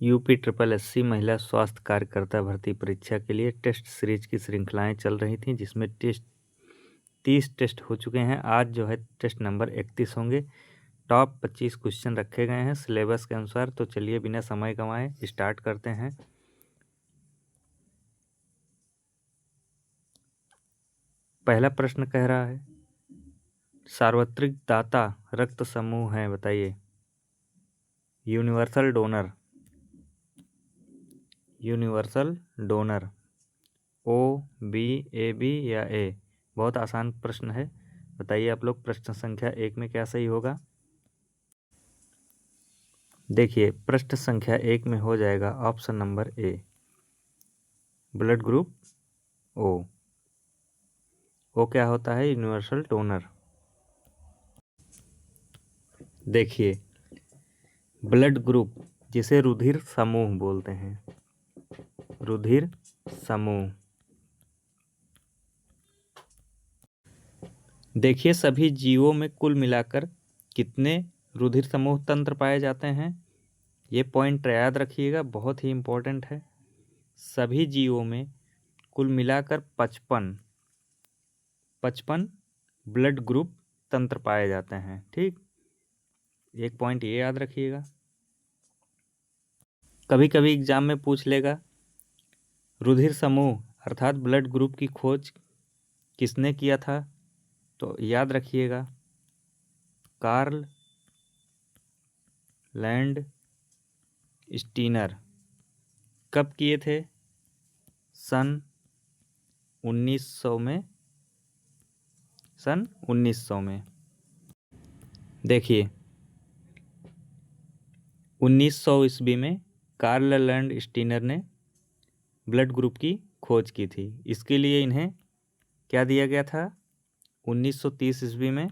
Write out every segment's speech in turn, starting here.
UP triple SC महिला स्वास्थ्य कार्यकर्ता भर्ती परीक्षा के लिए टेस्ट सीरीज की श्रृंखलाएं चल रही थी, जिसमें 30 टेस्ट हो चुके हैं। आज जो है टेस्ट नंबर 31 होंगे। टॉप 25 क्वेश्चन रखे गए हैं सिलेबस के अनुसार। तो चलिए बिना समय गंवाए स्टार्ट करते हैं। पहला प्रश्न कह रहा है, सार्वत्रिक दाता रक्त समूह है, बताइए। यूनिवर्सल डोनर ओ, बी, ए, बी या ए। बहुत आसान प्रश्न है, बताइए आप लोग प्रश्न संख्या 1 में क्या सही होगा। देखिए प्रश्न संख्या 1 में हो जाएगा option number A, blood group O. O क्या होता है? Universal donor. देखिए ब्लड ग्रुप जिसे रुधिर समूह बोलते हैं, रुधिर समूह। देखिए सभी जीवों में कुल मिलाकर कितने रुधिर समूह तंत्र पाए जाते हैं, ये पॉइंट याद रखिएगा, बहुत ही इम्पोर्टेंट है। सभी जीवों में कुल मिलाकर 55 ब्लड ग्रुप तंत्र पाए जाते हैं। ठीक, एक पॉइंट ये याद रखिएगा। कभी कभी एग्जाम में पूछ लेगा रुधिर समूह अर्थात ब्लड ग्रुप की खोज किसने किया था, तो याद रखिएगा कार्ल लैंड स्टीनर। कब किए थे? सन 1900 में। सन 1900 में। देखिए 1900 ईस्वी में कार्ल लैंड स्टीनर ने ब्लड ग्रुप की खोज की थी। इसके लिए इन्हें क्या दिया गया था? 1930 ईस्वी में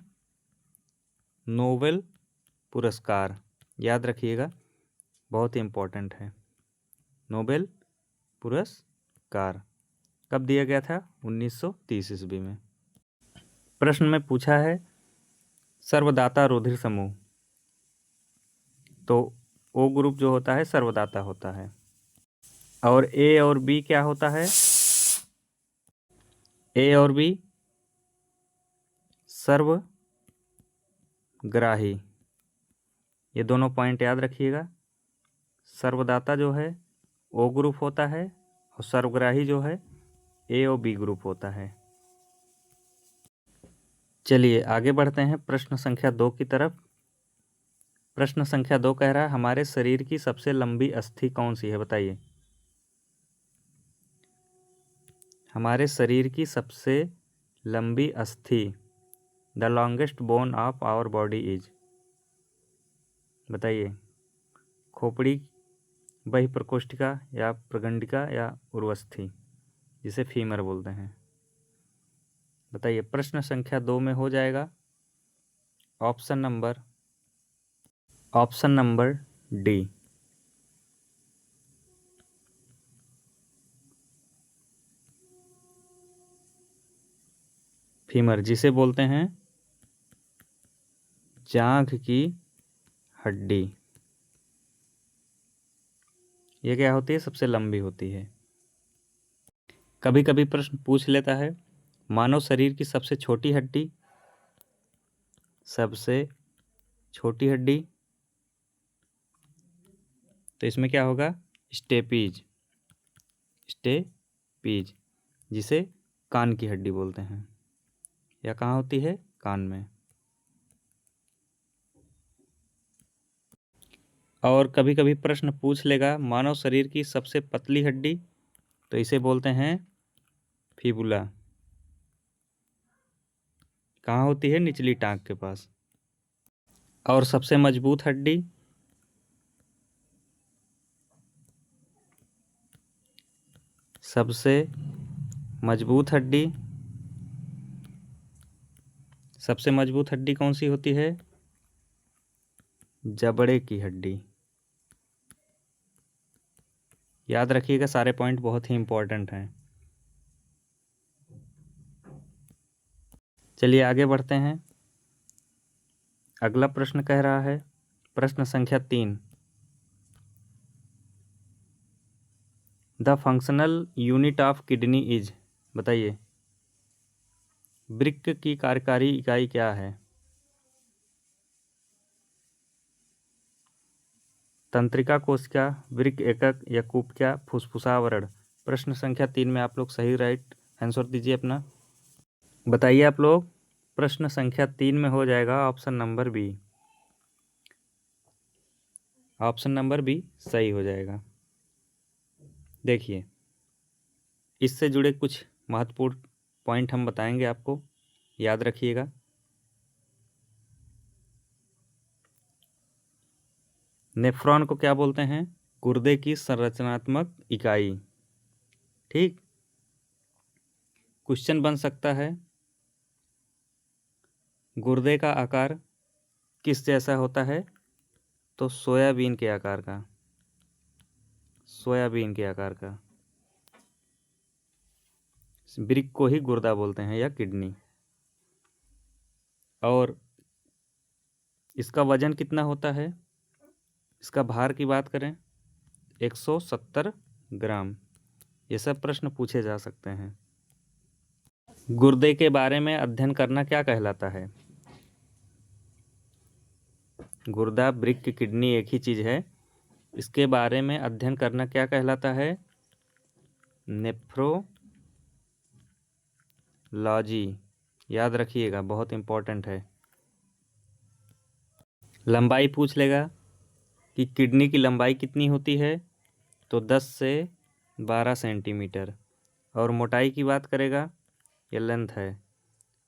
नोबेल पुरस्कार। याद रखिएगा, बहुत ही इम्पोर्टेंट है। नोबेल पुरस्कार कब दिया गया था? 1930 ईस्वी में। प्रश्न में पूछा है सर्वदाता रुधिर समूह, तो ओ ग्रुप जो होता है सर्वदाता होता है, और ए और बी क्या होता है? ए और बी सर्वग्राही। ये दोनों पॉइंट याद रखिएगा। सर्वदाता जो है ओ ग्रुप होता है और सर्वग्राही जो है ए और बी ग्रुप होता है। चलिए आगे बढ़ते हैं प्रश्न संख्या 2 की तरफ। प्रश्न संख्या 2 कह रहा है हमारे शरीर की सबसे लंबी अस्थि कौन सी है, बताइए। हमारे शरीर की सबसे लंबी अस्थि, the longest bone of our body is, बताइए। खोपड़ी, बहिप्रकोष्ठिका या प्रगंडिका या उर्वस्थि, जिसे फीमर बोलते हैं, बताइए। प्रश्न संख्या 2 में हो जाएगा ऑप्शन नंबर डी, फीमर, जिसे बोलते हैं जांघ की हड्डी। ये क्या होती है? सबसे लंबी होती है। कभी कभी प्रश्न पूछ लेता है मानव शरीर की सबसे छोटी हड्डी, सबसे छोटी हड्डी, तो इसमें क्या होगा? स्टेपीज, जिसे कान की हड्डी बोलते हैं। या कहाँ होती है? कान में। और कभी कभी प्रश्न पूछ लेगा मानव शरीर की सबसे पतली हड्डी, तो इसे बोलते हैं फिबुला। कहाँ होती है? निचली टांग के पास। और सबसे मजबूत हड्डी, सबसे मजबूत हड्डी कौन सी होती है? जबड़े की हड्डी। याद रखिएगा, सारे पॉइंट बहुत ही इंपॉर्टेंट हैं। चलिए आगे बढ़ते हैं। अगला प्रश्न कह रहा है प्रश्न संख्या 3, the functional unit of kidney is, बताइए। वृक्क की कार्यकारी इकाई क्या है? तंत्रिका कोशिका, वृक्क एकक, या कुपिका, फुफ्फुसावरण। प्रश्न संख्या 3 में आप लोग सही राइट आंसर दीजिए अपना। बताइए आप लोग, प्रश्न संख्या 3 में हो जाएगा option number B. Option number B सही हो जाएगा। देखिए, इससे जुड़े कुछ महत्वपूर्ण पॉइंट हम बताएंगे आपको, याद रखिएगा। नेफ्रॉन को क्या बोलते हैं? गुर्दे की संरचनात्मक इकाई। ठीक। क्वेश्चन बन सकता है, गुर्दे का आकार किस जैसा होता है? तो सोयाबीन के आकार का, सोयाबीन के आकार का। वृक्क को ही गुर्दा बोलते हैं या किडनी। और इसका वजन कितना होता है? इसका भार की बात करें 170 ग्राम। ये सब प्रश्न पूछे जा सकते हैं। गुर्दे के बारे में अध्ययन करना क्या कहलाता है? गुर्दा, वृक्क, किडनी एक ही चीज है। इसके बारे में अध्ययन करना क्या कहलाता है? नेफ्रोलॉजी। याद रखिएगा, बहुत इंपॉर्टेंट है। लंबाई पूछ लेगा कि किडनी की लंबाई कितनी होती है, तो 10 से 12 सेंटीमीटर। और मोटाई की बात करेगा, ये लेंथ है।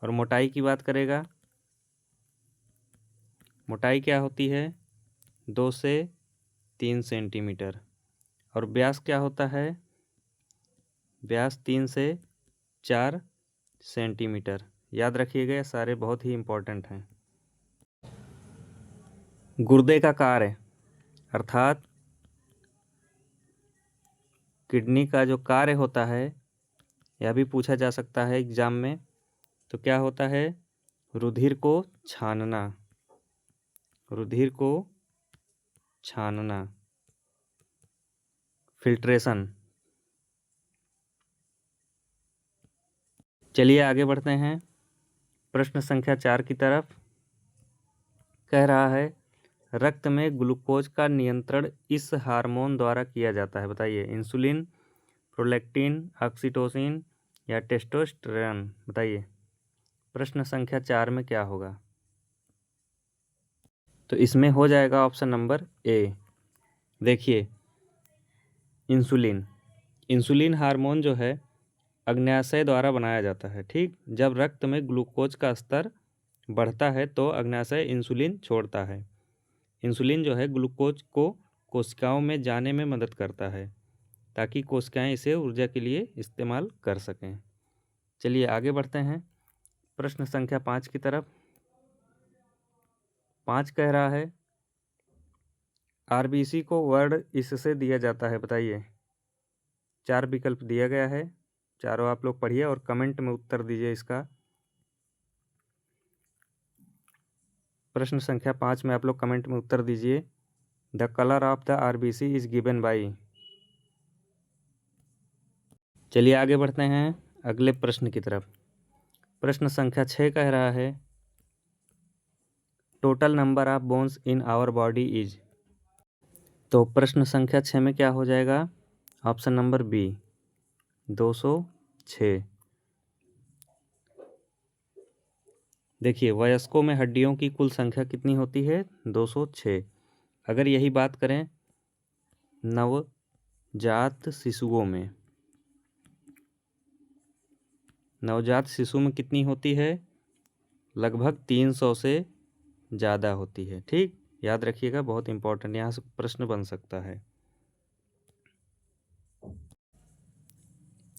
और मोटाई की बात करेगा, मोटाई क्या होती है? 2 से 3 सेंटीमीटर। और व्यास क्या होता है? व्यास 3 से 4 सेंटीमीटर। याद रखिएगा, ये सारे बहुत ही इंपॉर्टेंट हैं। गुर्दे का कार्य, अर्थात किडनी का जो कार्य होता है, यह भी पूछा जा सकता है एग्जाम में। तो क्या होता है? रुधिर को छानना, रुधिर को छानना, फिल्ट्रेशन। चलिए आगे बढ़ते हैं प्रश्न संख्या 4 की तरफ। कह रहा है, रक्त में ग्लूकोज का नियंत्रण इस हार्मोन द्वारा किया जाता है। बताइए, इंसुलिन, प्रोलैक्टिन, ऑक्सीटोसिन, या टेस्टोस्टेरोन। बताइए, प्रश्न संख्या 4 में क्या होगा? तो इसमें हो जाएगा ऑप्शन नंबर ए। देखिए, इंसुलिन, इंसुलिन हार्मोन जो है अग्न्याशय द्वारा बनाया जाता है। ठीक। जब रक्त में ग्लूकोज का स्तर बढ़ता है तो अग्न्याशय इंसुलिन छोड़ता है। इंसुलिन जो है ग्लूकोज को कोशिकाओं में जाने में मदद करता है, ताकि कोशिकाएं इसे ऊर्जा के लिए इस्तेमाल कर सकें। चलिए आगे बढ़ते हैं प्रश्न संख्या 5 की तरफ। 5 कह रहा है, आरबीसी को वर्ड इससे दिया जाता है। बताइए। 4 विकल्प दिया गया है, चारों आप लोग पढ़िए और कमेंट में उत्तर दीजिए इसका। प्रश्न संख्या 5 में आप लोग कमेंट में उत्तर दीजिए। The colour of the RBC is given by. चलिए आगे बढ़ते हैं अगले प्रश्न की तरफ। प्रश्न संख्या 6 कह रहा है, total number of bones in our body is. तो प्रश्न संख्या 6 में क्या हो जाएगा? Option number B, 206। देखिए, वयस्कों में हड्डियों की कुल संख्या कितनी होती है? 206। अगर यही बात करें नवजात शिशुओं में, नवजात शिशु में कितनी होती है? लगभग 300 से ज़्यादा होती है। ठीक। याद रखिएगा, बहुत इंपॉर्टेंट, यहाँ से प्रश्न बन सकता है।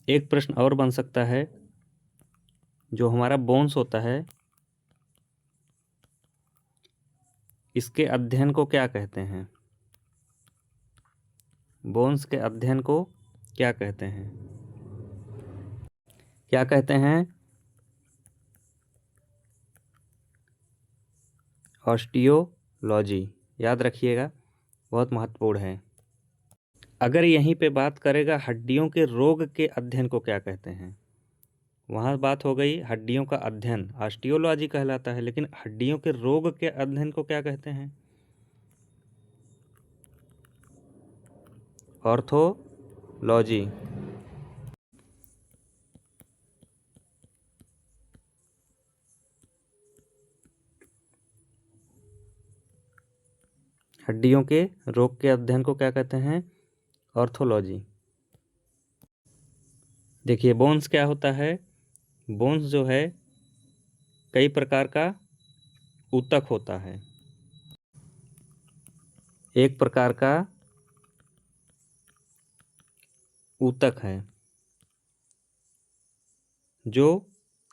एक प्रश्न और बन सकता है, जो हमारा बोन्स होता है, इसके अध्ययन को क्या कहते हैं? बोन्स के अध्ययन को क्या कहते हैं? क्या कहते हैं? ऑस्टियोलॉजी। याद रखिएगा, बहुत महत्वपूर्ण है। अगर यहीं पे बात करेगा हड्डियों के रोग के अध्ययन को क्या कहते हैं, वहाँ बात हो गई हड्डियों का अध्ययन, ऑस्टियोलॉजी कहलाता है, लेकिन हड्डियों के रोग के अध्ययन को क्या कहते हैं, ऑर्थोलॉजी। हड्डियों के रोग के अध्ययन को क्या कहते हैं, ऑर्थोलॉजी। देखिए बोन्स क्या होता है, बोन्स जो है कई प्रकार का ऊतक होता है। एक प्रकार का ऊतक है जो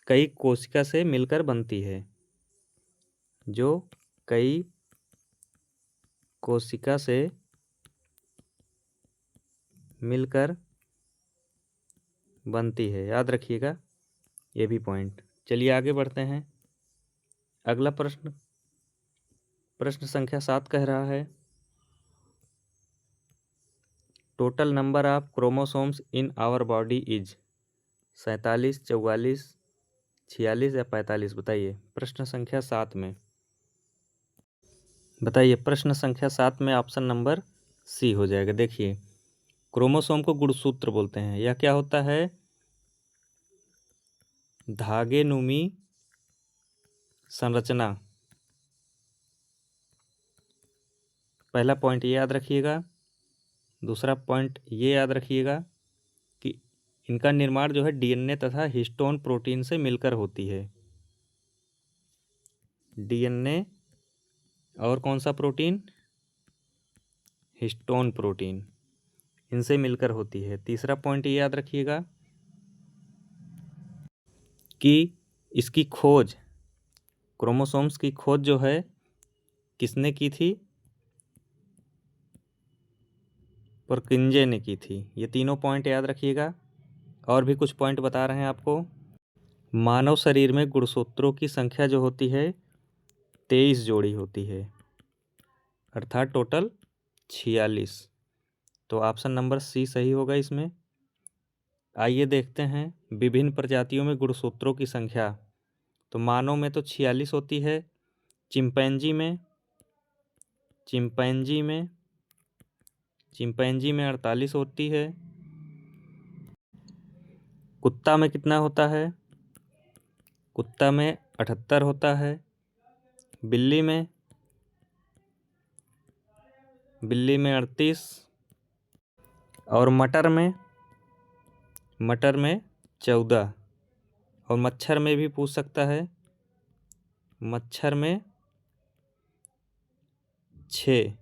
कई कोशिका से मिलकर बनती है, जो कई कोशिका से मिलकर बनती है, याद रखिएगा ये भी पॉइंट। चलिए आगे बढ़ते हैं। अगला प्रश्न, प्रश्न संख्या 7 कह रहा है total number of chromosomes in our body is 47, 44, 46 या 45, बताइए। प्रश्न संख्या 7 में बताइए, प्रश्न संख्या 7 में ऑप्शन नंबर सी हो जाएगा। देखिए क्रोमोसोम को गुणसूत्र बोलते हैं। यह क्या होता है, धागेनुमी संरचना। पहला पॉइंट ये याद रखिएगा। दूसरा पॉइंट ये याद रखिएगा कि इनका निर्माण जो है डीएनए तथा हिस्टोन प्रोटीन से मिलकर होती है। डीएनए और कौन सा प्रोटीन, हिस्टोन प्रोटीन, इनसे मिलकर होती है। तीसरा पॉइंट ये याद रखिएगा कि इसकी खोज, क्रोमोसोम्स की खोज जो है किसने की थी, पुरकिंजे ने की थी। ये तीनों पॉइंट याद रखिएगा। और भी कुछ पॉइंट बता रहे हैं आपको। मानव शरीर में गुणसूत्रों की संख्या जो होती है 23 जोड़ी होती है, अर्थात टोटल 46। तो ऑप्शन नंबर सी सही होगा इसमें। आइए देखते हैं विभिन्न प्रजातियों में गुणसूत्रों की संख्या। तो मानव में तो 46 होती है, चिंपैंजी में 48 होती है। कुत्ता में कितना होता है, कुत्ता में 78 होता है। बिल्ली में 38। और मटर में 14। और मच्छर में भी पूछ सकता है, मच्छर में 6।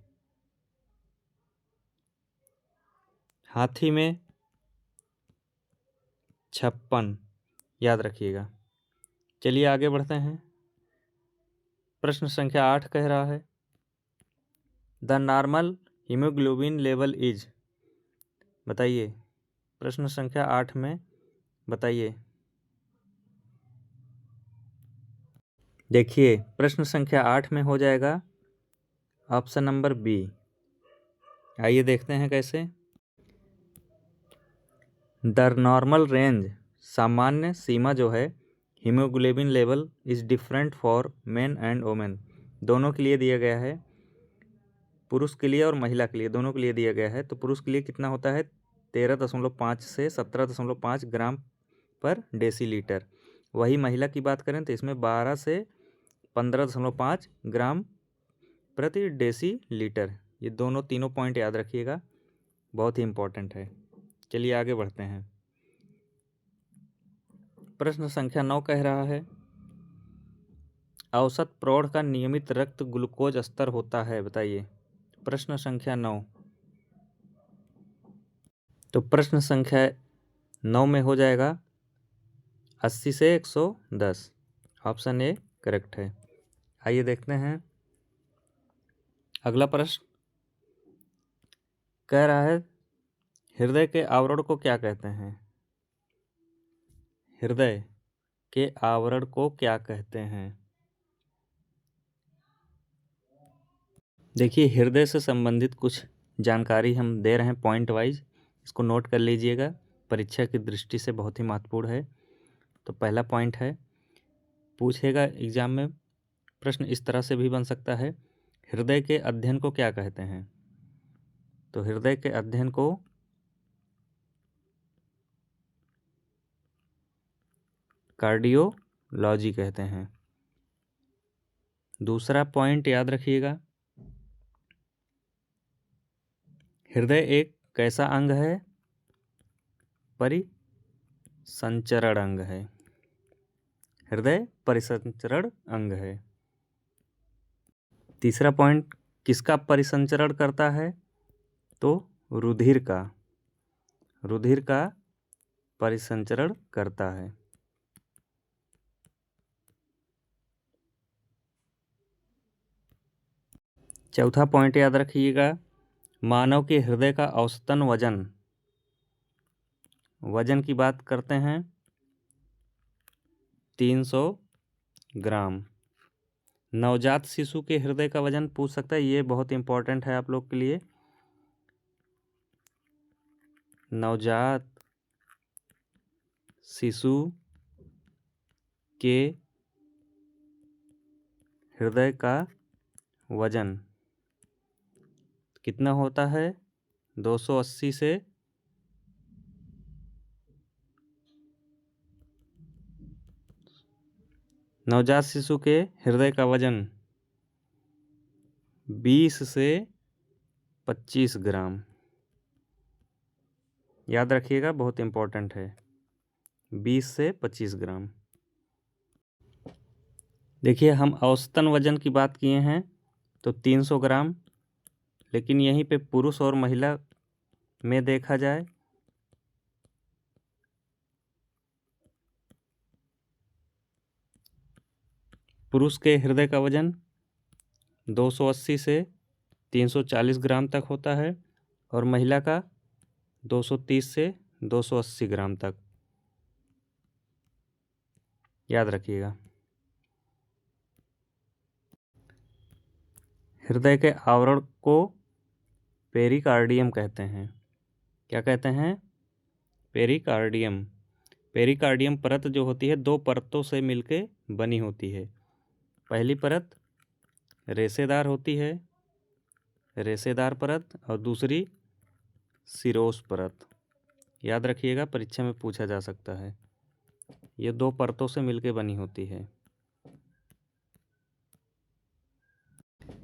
हाथी में 56, याद रखिएगा। चलिए आगे बढ़ते हैं। प्रश्न संख्या 8 कह रहा है the normal haemoglobin level is, बताइए। प्रश्न संख्या 8 में बताइए। देखिए प्रश्न संख्या 8 में हो जाएगा ऑप्शन नंबर बी। आइए देखते हैं कैसे। द नॉर्मल रेंज, सामान्य सीमा जो है, haemoglobin level is different for main and women, दोनों के लिए दिया गया है, पुरुष के लिए और महिला के लिए, दोनों के लिए दिया गया है। तो पुरुष के लिए कितना होता है, 13.5 से 17.5 ग्राम पर डेसीलीटर। वही महिला की बात करें तो इसमें 12 से 15.5 ग्राम प्रति डेसीलीटर। ये दोनों तीनों पॉइंट याद रखिएगा, बहुत ही इंपॉर्टेंट है। चलिए आगे बढ़ते हैं। प्रश्न संख्या 9 कह रहा है औसत प्रौढ़ का नियमित रक्त ग्लूकोज स्तर होता है, बताइए। प्रश्न संख्या 9। तो प्रश्न संख्या 9 में हो जाएगा 80 से 110, ऑप्शन ए करेक्ट है। आइए देखते हैं अगला प्रश्न। कह रहा है हृदय के आवरण को क्या कहते हैं, हृदय के आवरण को क्या कहते हैं। देखिए हृदय से संबंधित कुछ जानकारी हम दे रहे हैं पॉइंट वाइज, इसको नोट कर लीजिएगा, परीक्षा की दृष्टि से बहुत ही महत्वपूर्ण है। तो पहला पॉइंट है, पूछेगा एग्जाम में प्रश्न इस तरह से भी बन सकता है, हृदय के अध्ययन को क्या कहते हैं? तो हृदय के अध्ययन को कार्डियोलॉजी कहते हैं। दूसरा पॉइंट याद रखिएगा, हृदय एक कैसा अंग है? परिसंचरण अंग है। हृदय परिसंचरण अंग है। तीसरा पॉइंट, किसका परिसंचरण करता है? तो रुधिर का, रुधिर का परिसंचरण करता है। चौथा पॉइंट याद रखिएगा, मानव के हृदय का औसतन वजन, वजन की बात करते हैं 300 ग्राम। नवजात शिशु के हृदय का वजन पूछ सकता है, ये बहुत इंपॉर्टेंट है आप लोग के लिए। नवजात शिशु के हृदय का वजन कितना होता है? 280 से 20 से 25 ग्राम। याद रखिएगा, बहुत इंपॉर्टेंट है, 20 से 25 ग्राम। देखिए, हम औसतन वजन की बात किए हैं तो 300 ग्राम, लेकिन यहीं पे पुरुष और महिला में देखा जाए पुरुष के हृदय का वजन 280 से 340 ग्राम तक होता है और महिला का 230 से 280 ग्राम तक। याद रखिएगा। हृदय के आवरण को पेरिकार्डियम कहते हैं। क्या कहते हैं? पेरिकार्डियम। पेरिकार्डियम परत जो होती है 2 परतों से मिलके बनी होती है। पहली परत रेशेदार होती है, रेशेदार परत, और दूसरी सिरोस परत। याद रखिएगा, परीक्षा में पूछा जा सकता है, ये 2 परतों से मिलके बनी होती है।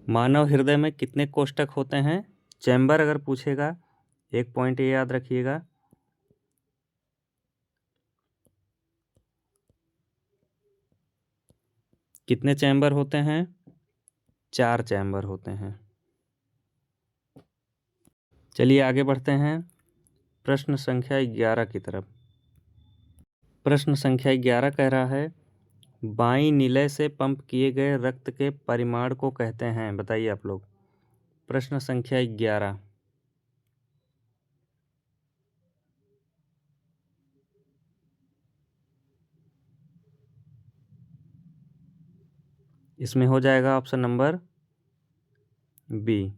मानव हृदय में कितने कोष्ठक होते हैं? चैम्बर अगर पूछेगा, एक पॉइंट ये याद रखिएगा, कितने चैम्बर होते हैं? 4 चैम्बर होते हैं। चलिए आगे बढ़ते हैं प्रश्न संख्या 11 की तरफ। प्रश्न संख्या 11 कह रहा है, बाईं निलय से पंप किए गए रक्त के परिमाण को कहते हैं। बताइए आप लोग। प्रश्न संख्या 11। इसमें हो जाएगा option number B,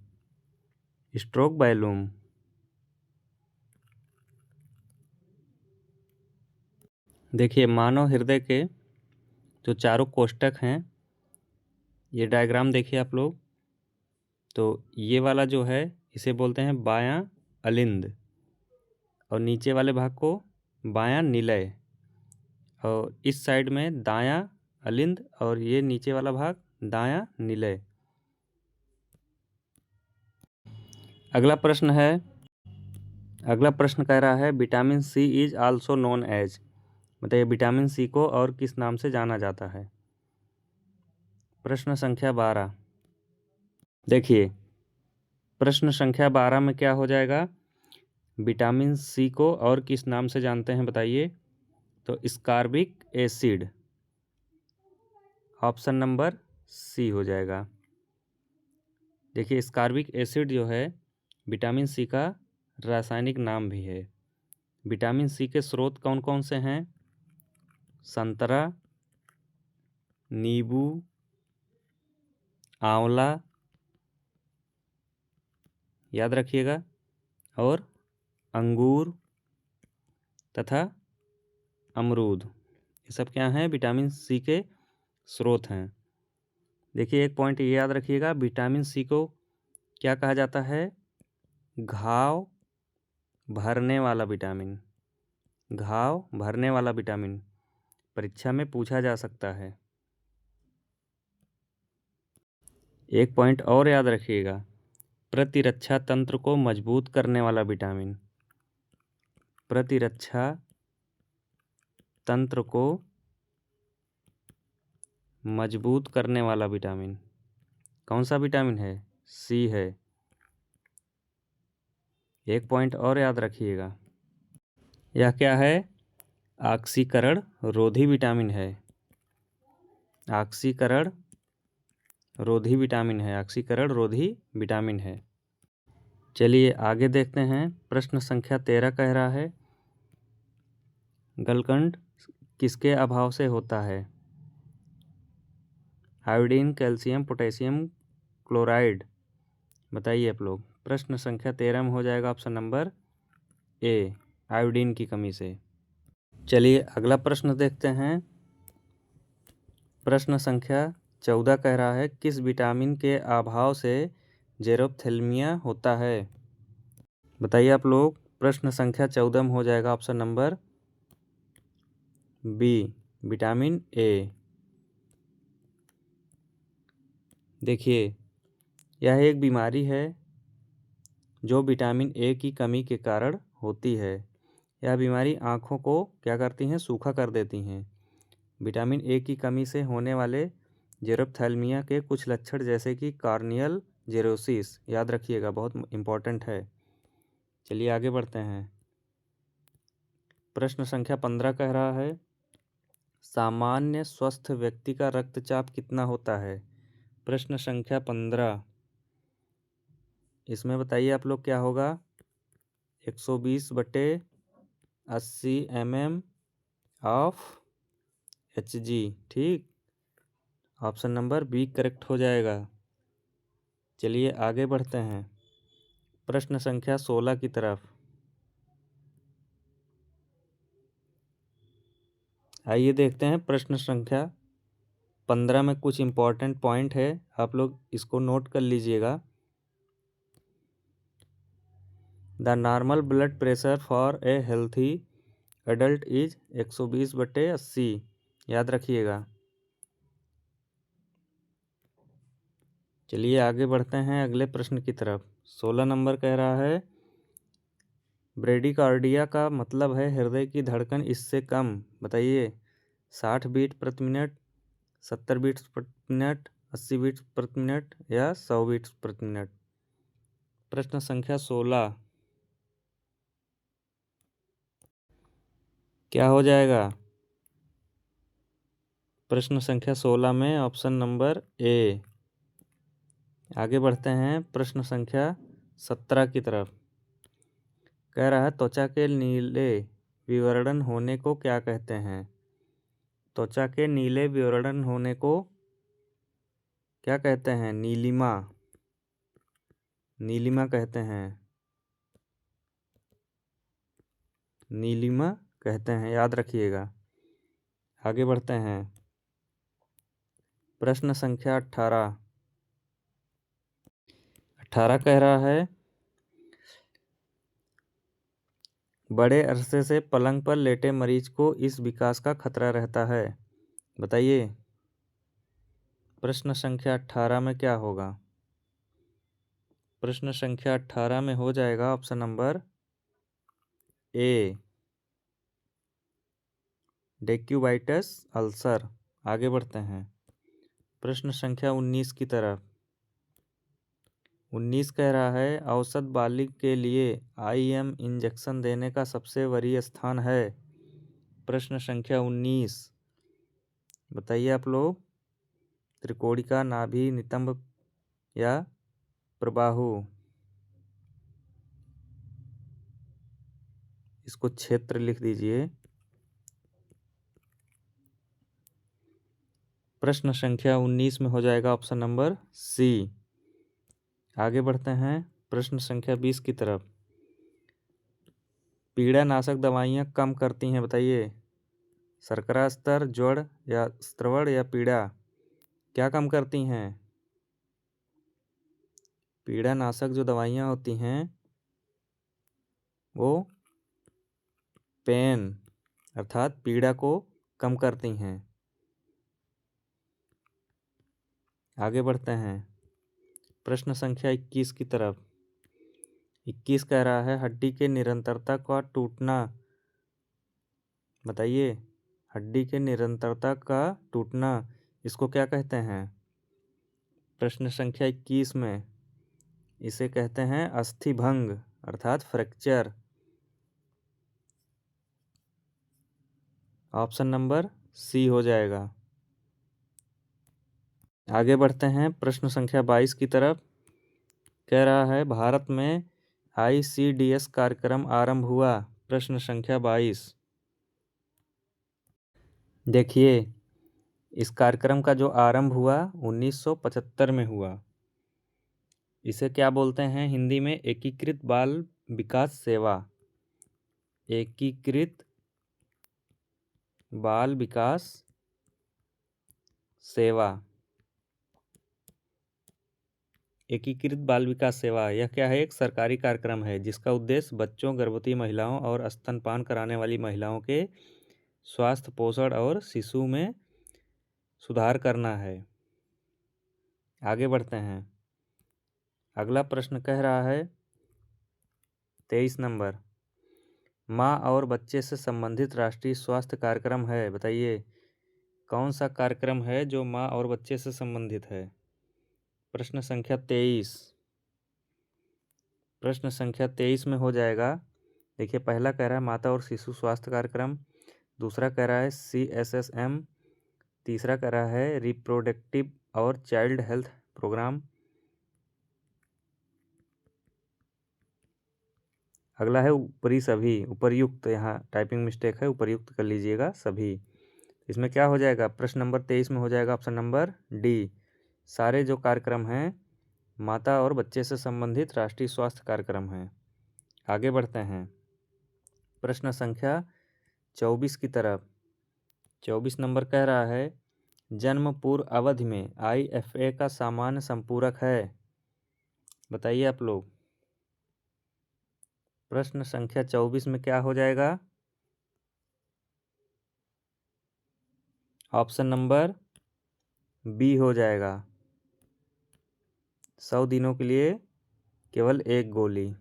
stroke volume. देखिए, मानव हृदय के जो चारों कोष्ठक हैं, ये डायग्राम देखिए आप लोग, तो ये वाला जो है इसे बोलते हैं बायां अलिंद, और नीचे वाले भाग को बायां निलय, और इस साइड में दायां अलिंद, और ये नीचे वाला भाग दायां निलय। अगला प्रश्न कह रहा है, vitamin C is also known as. बताइए, विटामिन सी को और किस नाम से जाना जाता है? प्रश्न संख्या 12। देखिए, प्रश्न संख्या 12 में क्या हो जाएगा, विटामिन सी को और किस नाम से जानते हैं बताइए? तो स्कारबिक एसिड, ऑप्शन नंबर सी हो जाएगा। देखिए, स्कारबिक एसिड जो है विटामिन सी का रासायनिक नाम भी है। विटामिन सी के स्रोत कौन कौन से हैं? संतरा, नींबू, आंवला, याद रखिएगा, और अंगूर तथा अमरूद, ये सब क्या हैं? विटामिन सी के स्रोत हैं। देखिए एक पॉइंट ये याद रखिएगा, विटामिन सी को क्या कहा जाता है? घाव भरने वाला विटामिन। घाव भरने वाला विटामिन परीक्षा में पूछा जा सकता है। एक पॉइंट और याद रखिएगा, प्रतिरक्षा तंत्र को मजबूत करने वाला विटामिन। प्रतिरक्षा तंत्र को मजबूत करने वाला विटामिन कौन सा विटामिन है? सी है। एक पॉइंट और याद रखिएगा, यह क्या है? ऑक्सीकरण रोधी विटामिन है। ऑक्सीकरण रोधी विटामिन है। ऑक्सीकरण रोधी विटामिन है। चलिए आगे देखते हैं। प्रश्न संख्या 13 कह रहा है, गलकंड किसके अभाव से होता है? आयोडीन, कैल्शियम, पोटेशियम, क्लोराइड, बताइए आप लोग। प्रश्न संख्या 13 में हो जाएगा ऑप्शन नंबर ए, आयोडीन की कमी से। चलिए अगला प्रश्न देखते हैं। प्रश्न संख्या 14 कह रहा है, किस विटामिन के अभाव से जेरोप्थेल्मिया होता है? बताइए आप लोग। प्रश्न संख्या 14 में हो जाएगा option number B, vitamin A. देखिए यह एक बीमारी है जो विटामिन ए की कमी के कारण होती है। यह बीमारी आँखों को क्या करती हैं? सूखा कर देती हैं। विटामिन ए की कमी से होने वाले जेरोप्थेल्मिया के कुछ लक्षण जैसे कि कार्नियल जेरोसिस, याद रखिएगा, बहुत इम्पोर्टेंट है। चलिए आगे बढ़ते हैं। प्रश्न संख्या 15 कह रहा है, सामान्य स्वस्थ व्यक्ति का रक्तचाप कितना होता है? प्रश्न संख्या 15, इसमें बताइए आप लोग क्या होगा? 120/80 mm ऑफ Hg। ठीक, ऑप्शन नंबर बी करेक्ट हो जाएगा। चलिए आगे बढ़ते हैं प्रश्न संख्या 16 की तरफ। आइए देखते हैं प्रश्न संख्या 15 में कुछ इम्पोर्टेंट पॉइंट है, आप लोग इसको नोट कर लीजिएगा। The normal blood pressure for a healthy adult is 120/80, याद रखिएगा। चलिए आगे बढ़ते हैं अगले प्रश्न की तरफ। 16 नंबर कह रहा है, ब्रेडिकार्डिया का मतलब है हृदय की धड़कन इससे कम। बताइए, 60 बीट प्रति मिनट, 70 बीट प्रति मिनट, 80 बीट प्रति मिनट या 100 बीट प्रति मिनट। प्रश्न संख्या 16 क्या हो जाएगा? प्रश्न संख्या 16 में ऑप्शन नंबर ए। आगे बढ़ते हैं प्रश्न संख्या 17 की तरफ। कह रहा है, त्वचा के नीले विवर्तन होने को क्या कहते हैं? त्वचा के नीले विवर्तन होने को क्या कहते हैं? नीलिमा। नीलिमा कहते हैं। नीलिमा कहते हैं, याद रखिएगा। आगे बढ़ते हैं प्रश्न संख्या 18। 18 कह रहा है, बड़े अरसे से पलंग पर लेटे मरीज को इस विकास का खतरा रहता है। बताइए, प्रश्न संख्या 18 में क्या होगा? प्रश्न संख्या 18 में हो जाएगा ऑप्शन नंबर ए, डेक्यूबाइटस अल्सर। आगे बढ़ते हैं प्रश्न संख्या 19 की तरफ। 19 कह रहा है, औसत बालिग के लिए IM इंजेक्शन देने का सबसे वरीय स्थान है। प्रश्न संख्या 19, बताइए आप लोग। त्रिकोणिका, नाभि, नितंब या प्रबाहु? इसको क्षेत्र लिख दीजिए। प्रश्न संख्या 19 में हो जाएगा ऑप्शन नंबर सी। आगे बढ़ते हैं प्रश्न संख्या 20 की तरफ। पीड़ानाशक दवाइयाँ कम करती हैं, बताइए। शर्करा स्तर, ज्वर या श्रवण या पीड़ा, क्या कम करती हैं? पीड़ानाशक जो दवाइयाँ होती हैं वो पेन अर्थात पीड़ा को कम करती हैं। आगे बढ़ते हैं प्रश्न संख्या 21 की तरफ। 21 कह रहा है हड्डी के निरंतरता का टूटना, बताइए। हड्डी के निरंतरता का टूटना इसको क्या कहते हैं? प्रश्न संख्या 21 में इसे कहते हैं अस्थिभंग अर्थात फ्रैक्चर। ऑप्शन नंबर सी हो जाएगा। आगे बढ़ते हैं प्रश्न संख्या 22 की तरफ। कह रहा है भारत में ICDS कार्यक्रम आरंभ हुआ। प्रश्न संख्या 22। देखिए इस कार्यक्रम का जो आरंभ हुआ 1975 में हुआ। इसे क्या बोलते हैं हिंदी में? एकीकृत बाल विकास सेवा। एकीकृत बाल विकास सेवा। एकीकृत बाल विकास सेवा यह क्या है? एक सरकारी कार्यक्रम है जिसका उद्देश्य बच्चों, गर्भवती महिलाओं और स्तनपान कराने वाली महिलाओं के स्वास्थ्य, पोषण और शिशु में सुधार करना है। आगे बढ़ते हैं। अगला प्रश्न कह रहा है 23 नंबर, माँ और बच्चे से संबंधित राष्ट्रीय स्वास्थ्य कार्यक्रम है, बताइए। कौन सा कार्यक्रम है जो माँ और बच्चे से संबंधित है? प्रश्न संख्या 23। प्रश्न संख्या 23 में हो जाएगा। देखिए पहला कह रहा है माता और शिशु स्वास्थ्य कार्यक्रम, दूसरा कह रहा है CSSM, तीसरा कह रहा है रिप्रोडक्टिव और चाइल्ड हेल्थ प्रोग्राम, अगला है ऊपरी सभी, उपर्युक्त, यहाँ टाइपिंग मिस्टेक है, उपर्युक्त कर लीजिएगा सभी। इसमें क्या हो जाएगा? प्रश्न नंबर 23 में हो जाएगा ऑप्शन नंबर डी। सारे जो कार्यक्रम हैं माता और बच्चे से संबंधित राष्ट्रीय स्वास्थ्य कार्यक्रम हैं। आगे बढ़ते हैं प्रश्न संख्या 24 की तरफ। 24 नंबर कह रहा है जन्म पूर्व अवधि में IFA का सामान्य संपूरक है, बताइए आप लोग। प्रश्न संख्या 24 में क्या हो जाएगा? ऑप्शन नंबर बी हो जाएगा। 100 दिनों के लिए केवल एक गोली।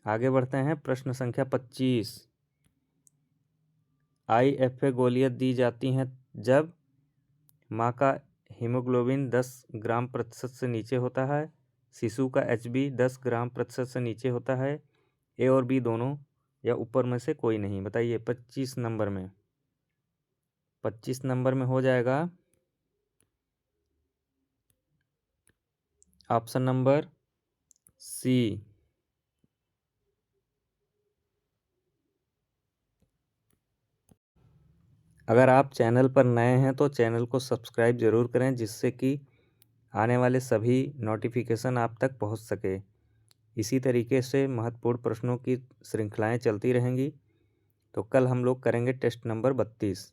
आगे बढ़ते हैं प्रश्न संख्या 25। IFA गोलियां दी जाती हैं जब माँ का हीमोग्लोबिन 10 ग्राम प्रतिशत से नीचे होता है, शिशु का HB 10 ग्राम प्रतिशत से नीचे होता है, ए और बी दोनों या ऊपर में से कोई नहीं, बताइए। 25 नंबर में 25 नंबर में हो जाएगा ऑप्शन नंबर सी। अगर आप चैनल पर नए हैं तो चैनल को सब्सक्राइब ज़रूर करें जिससे कि आने वाले सभी नोटिफिकेशन आप तक पहुंच सके। इसी तरीके से महत्वपूर्ण प्रश्नों की श्रृंखलाएं चलती रहेंगी। तो कल हम लोग करेंगे टेस्ट नंबर 32।